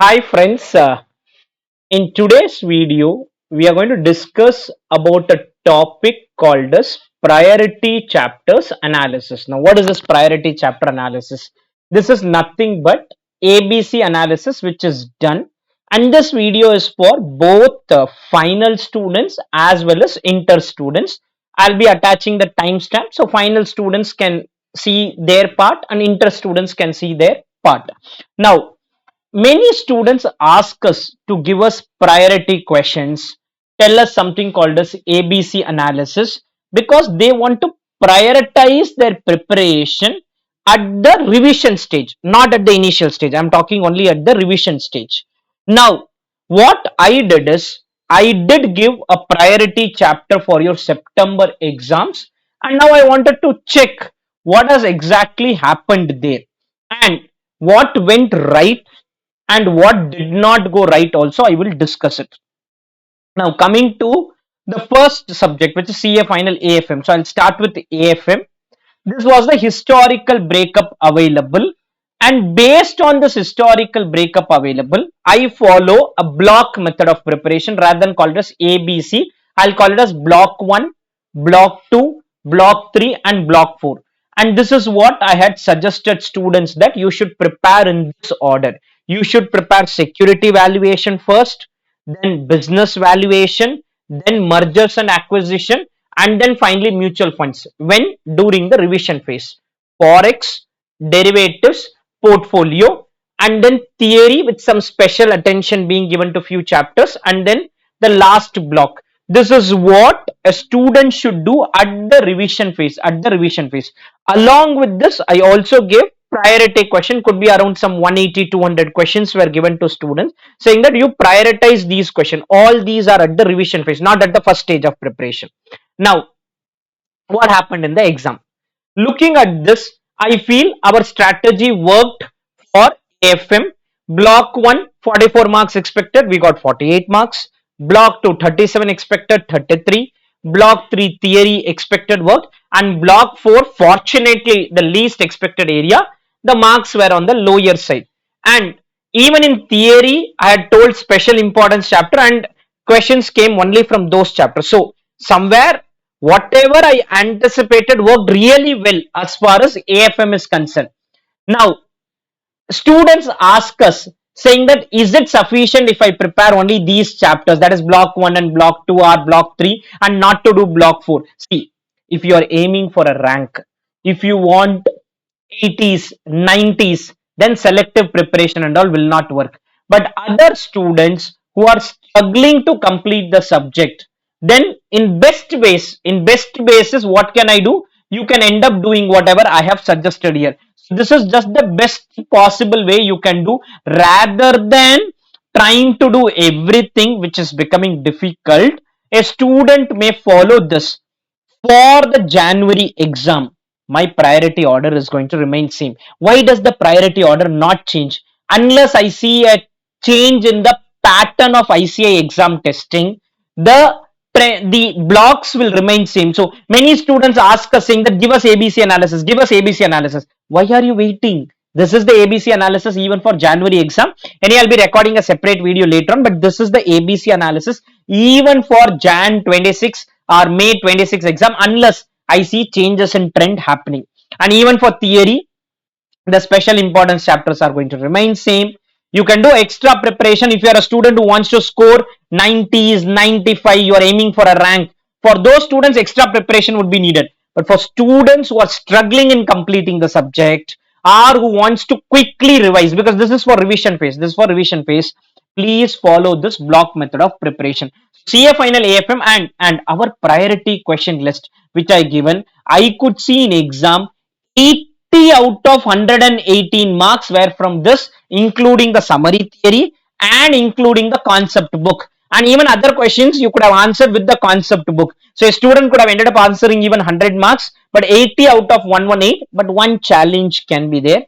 Hi friends, in today's video we are going to discuss about a topic called as priority chapters analysis. Now what is this priority chapter analysis? This is nothing but ABC analysis which is done, and this video is for both final students as well as inter students. I'll be attaching the timestamp so final students can see their part and inter students can see their part. Now many students ask us to give us priority questions, tell us something called as ABC analysis because they want to prioritize their preparation at the revision stage, not at the initial stage. I'm talking only at the revision stage. Now, what I did is I did give a priority chapter for your September exams, and now I wanted to check what has exactly happened there and what went right and what did not go right also. I will discuss it. Now coming to the first subject, which is CA Final AFM. So I'll start with AFM. This was the historical breakup available, and based on this historical breakup available, I follow a block method of preparation rather than call it as ABC. I'll call it as block 1, block 2, block 3 and block 4. And this is what I had suggested students that you should prepare in this order. You should prepare security valuation first, then business valuation, then mergers and acquisition, and then finally mutual funds when during the revision phase. Forex, derivatives, portfolio, and then theory with some special attention being given to few chapters, and then the last block. This is what a student should do at the revision phase. Along with this, I also gave priority question, could be around some 180 200 questions were given to students, saying that you prioritize these questions. All these are at the revision phase, not at the first stage of preparation. Now what happened in the exam? Looking at this, I feel our strategy worked for AFM. Block 1, 44 marks expected, we got 48 marks. Block 2, 37 expected, 33. Block 3, theory expected work. And block 4, fortunately, the least expected area, the marks were on the lower side. And even in theory, I had told special importance chapter, and questions came only from those chapters. So, somewhere whatever I anticipated worked really well as far as AFM is concerned. Now, students ask us saying that is it sufficient if I prepare only these chapters, that is block 1 and block 2 or block 3, and not to do block 4? See, if you are aiming for a rank, if you want 80s, 90s, then selective preparation and all will not work. But other students who are struggling to complete the subject, then in best basis, what can I do? You can end up doing whatever I have suggested here. So this is just the best possible way you can do rather than trying to do everything which is becoming difficult. A student may follow this for the January exam. My priority order is going to remain same. Why does the priority order not change? Unless I see a change in the pattern of ICI exam testing, the blocks will remain same. So many students ask us saying that give us ABC analysis, give us ABC analysis. Why are you waiting? This is the ABC analysis even for January exam. And I'll be recording a separate video later on, but this is the ABC analysis even for Jan 26 or May 26 exam, unless I see changes in trend happening. And even for theory, the special importance chapters are going to remain same. You can do extra preparation if you are a student who wants to score 90s, 95, you are aiming for a rank. For those students, extra preparation would be needed. But for students who are struggling in completing the subject or who wants to quickly revise, because this is for revision phase, please follow this block method of preparation. CA Final AFM and our priority question list, which I given, I could see in exam 80 out of 118 marks were from this, including the summary theory and including the concept book. And even other questions you could have answered with the concept book. So a student could have ended up answering even 100 marks, but 80 out of 118. But one challenge can be there.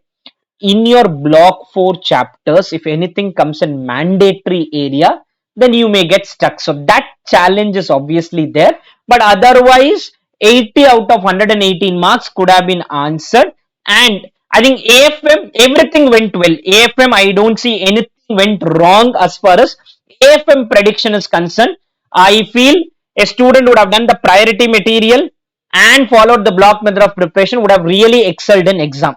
In your block 4 chapters, if anything comes in mandatory area, then you may get stuck. So that challenge is obviously there. But otherwise, 80 out of 118 marks could have been answered. And I think AFM, everything went well. AFM, I don't see anything went wrong as far as AFM prediction is concerned. I feel a student would have done the priority material and followed the block method of preparation would have really excelled in exam.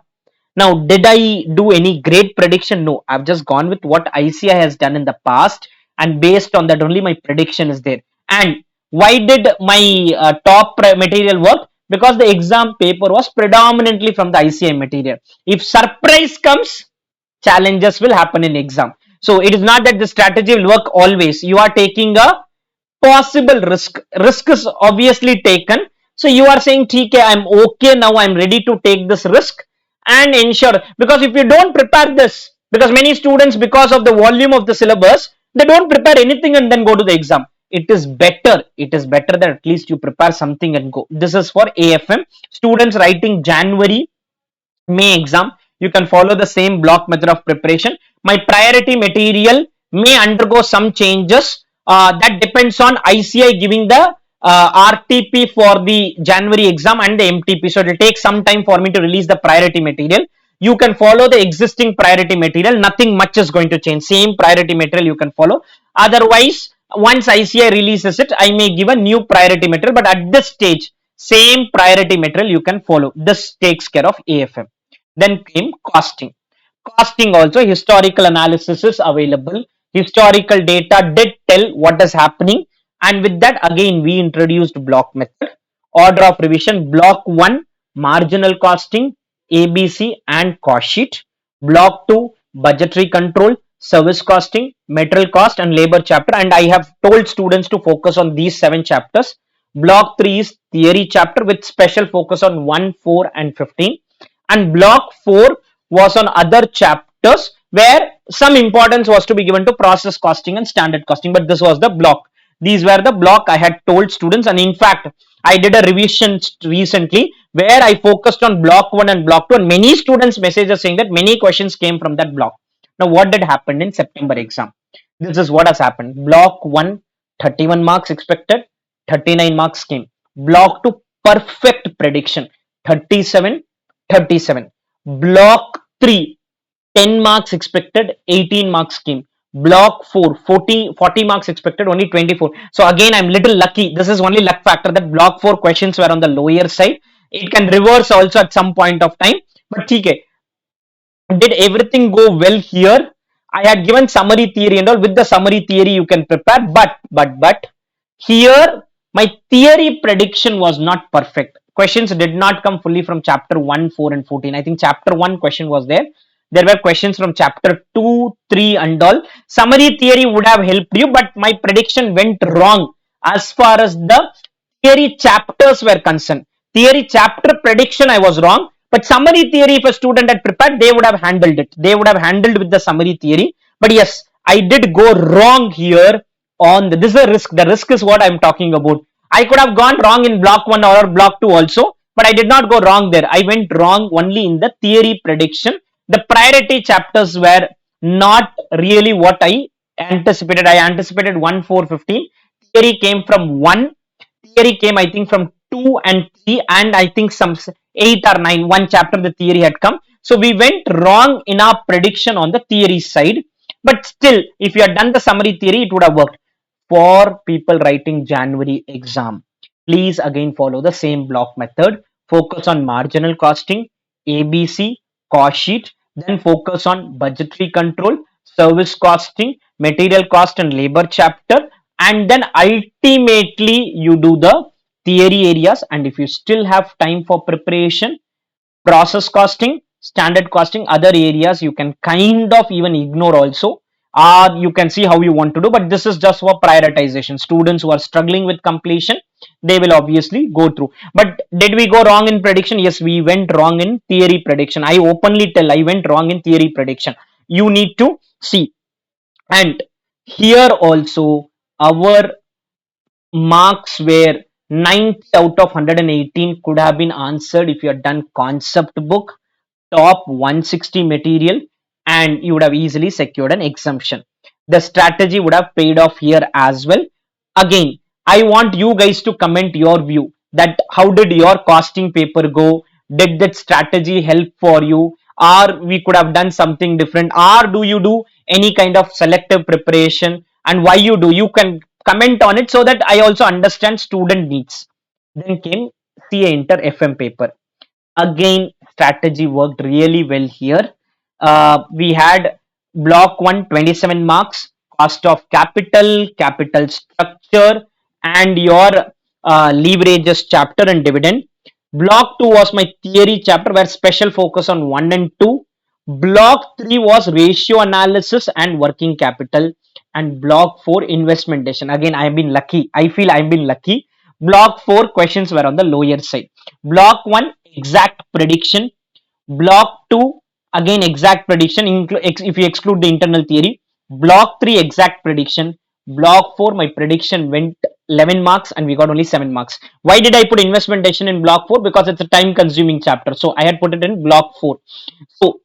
Now, did I do any great prediction? No, I've just gone with what ICI has done in the past, and based on that only my prediction is there. And why did my material work? Because the exam paper was predominantly from the ICI material. If surprise comes, challenges will happen in exam. So it is not that the strategy will work always. You are taking a possible risk is obviously taken. So you are saying TK, I'm okay now, I'm ready to take this risk and ensure, because if you don't prepare this, because many students, because of the volume of the syllabus, they don't prepare anything and then go to the exam. It is better that at least you prepare something and go. This is for AFM students writing January May exam. You can follow the same block method of preparation. My priority material may undergo some changes. That depends on ICI giving the RTP for the January exam and the MTP. So it will take some time for me to release the priority material. You can follow the existing priority material. Nothing much is going to change. Same priority material you can follow. Otherwise, once ICI releases it, I may give a new priority material. But at this stage, same priority material you can follow. This takes care of AFM. Then came costing. Costing also, historical analysis is available. Historical data did tell what is happening, and with that again we introduced block method. Order of revision: block 1 marginal costing, ABC and cost sheet. Block 2 budgetary control, service costing, material cost and labor chapter, and I have told students to focus on these 7 chapters. Block 3 is theory chapter with special focus on 1, 4 and 15, and block 4 was on other chapters where some importance was to be given to process costing and standard costing. But this was the block. These were the block I had told students, and in fact I did a revision recently where I focused on block 1 and block 2, and many students messages saying that many questions came from that block. Now what did happen in September exam? This is what has happened. Block 1 31 marks expected, 39 marks came. Block 2 perfect prediction, 37 37. Block 3 10 marks expected, 18 marks came. Block 4 40 marks expected, only 24. So again I'm little lucky. This is only luck factor that block 4 questions were on the lower side. It can reverse also at some point of time, but TK, did everything go well here? I had given summary theory and all. With the summary theory you can prepare, but here my theory prediction was not perfect. Questions did not come fully from chapter 1, 4 and 14. I think chapter 1 question was there. There were questions from chapter 2, 3 and all. Summary theory would have helped you, but my prediction went wrong as far as the theory chapters were concerned. Theory chapter prediction I was wrong, but summary theory, if a student had prepared, they would have handled it. They would have handled with the summary theory. But yes, I did go wrong here on this is a risk. The risk is what I'm talking about. I could have gone wrong in block 1 or block 2 also, but I did not go wrong there. I went wrong only in the theory prediction. The priority chapters were not really what I anticipated. I anticipated 1, 4, 15. Theory came from 1. Theory came, I think, from 2 and 3, and I think some 8 or 9. One chapter the theory had come. So we went wrong in our prediction on the theory side. But still, if you had done the summary theory, it would have worked. For people writing January exam, please again follow the same block method. Focus on marginal costing, ABC, cost sheet, then focus on budgetary control, service costing, material cost and labor chapter, and then ultimately you do the theory areas. And if you still have time for preparation, process costing, standard costing, other areas you can kind of even ignore also, or you can see how you want to do. But this is just for prioritization. Students who are struggling with completion, they will obviously go through. But did we go wrong in prediction? Yes, we went wrong in theory prediction. I openly tell I went wrong in theory prediction. You need to see. And here also our marks were 90 out of 118 could have been answered if you had done concept book, top 160 material, and you would have easily secured an exemption. The strategy would have paid off here as well. Again, I want you guys to comment your view that how did your costing paper go? Did that strategy help for you? Or we could have done something different? Or do you do any kind of selective preparation, and why you do, you can comment on it so that I also understand student needs. Then came CA Inter FM paper. Again, strategy worked really well here. We had block one 27 marks, cost of capital, capital structure, and your leverages chapter and dividend. Block 2 was my theory chapter where special focus on 1 and 2. Block 3 was ratio analysis and working capital. And block 4 investment decision. Again, I have been lucky. I feel I've been lucky. Block 4 questions were on the lower side. Block 1 exact prediction. Block 2 again exact prediction if you exclude the internal theory. Block 3 exact prediction. Block 4 my prediction went 11 marks and we got only 7 marks. Why did I put investment decision in block 4? Because it's a time consuming chapter. So I had put it in block 4. So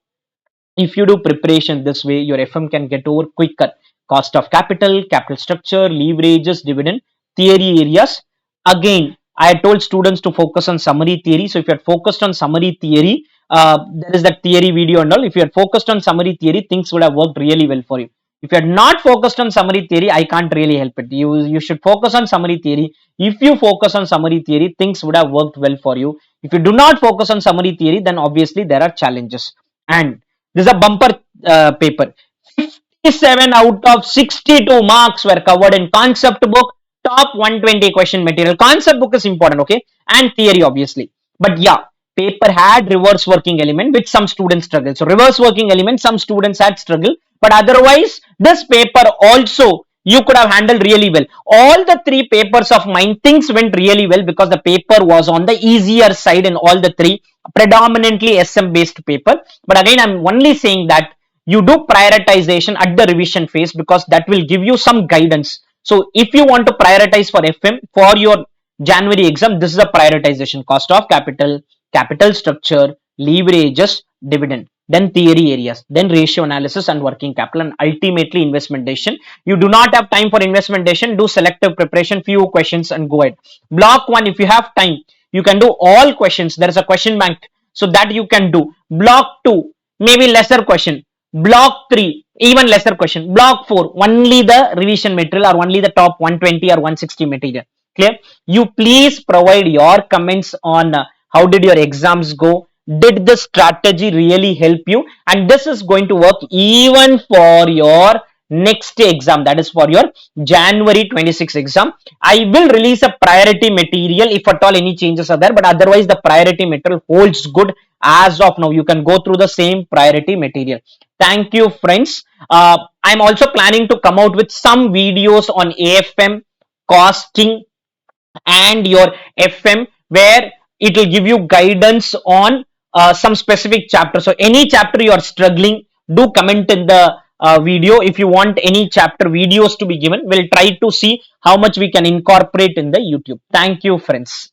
if you do preparation this way, your FM can get over quicker. Cost of capital, capital structure, leverages, dividend, theory areas. Again, I had told students to focus on summary theory. So if you had focused on summary theory, there is that theory video and all. If you had focused on summary theory, things would have worked really well for you. If you had not focused on summary theory, I can't really help it. You should focus on summary theory. If you focus on summary theory, things would have worked well for you. If you do not focus on summary theory, then obviously there are challenges. And this is a bumper paper. 57 out of 62 marks were covered in concept book, top 120 question material. Concept book is important, okay? And theory, obviously. But yeah, paper had reverse working element, which some students struggle. So, reverse working element, some students had struggle. But otherwise, this paper also you could have handled really well. All the three papers of mine, things went really well because the paper was on the easier side in all the three, predominantly SM based paper. But again, I'm only saying that you do prioritization at the revision phase because that will give you some guidance. So if you want to prioritize for FM for your January exam, this is a prioritization: cost of capital, capital structure, leverages, dividend, then theory areas, then ratio analysis and working capital, and ultimately investment decision. You do not have time for investment decision, do selective preparation, few questions and go ahead. Block 1, if you have time, you can do all questions. There is a question bank, so that you can do. Block 2, maybe lesser question. Block 3, even lesser question. Block 4, only the revision material or only the top 120 or 160 material. Clear? You please provide your comments on how did your exams go. Did the strategy really help you? And this is going to work even for your next exam, that is for your January 26 exam. I will release a priority material if at all any changes are there, but otherwise the priority material holds good as of now. You can go through the same priority material. Thank you, friends. I'm also planning to come out with some videos on AFM, costing, and your FM, where it will give you guidance on some specific chapter. So any chapter you are struggling, do comment in the video. If you want any chapter videos to be given, we'll try to see how much we can incorporate in the YouTube. Thank you, friends.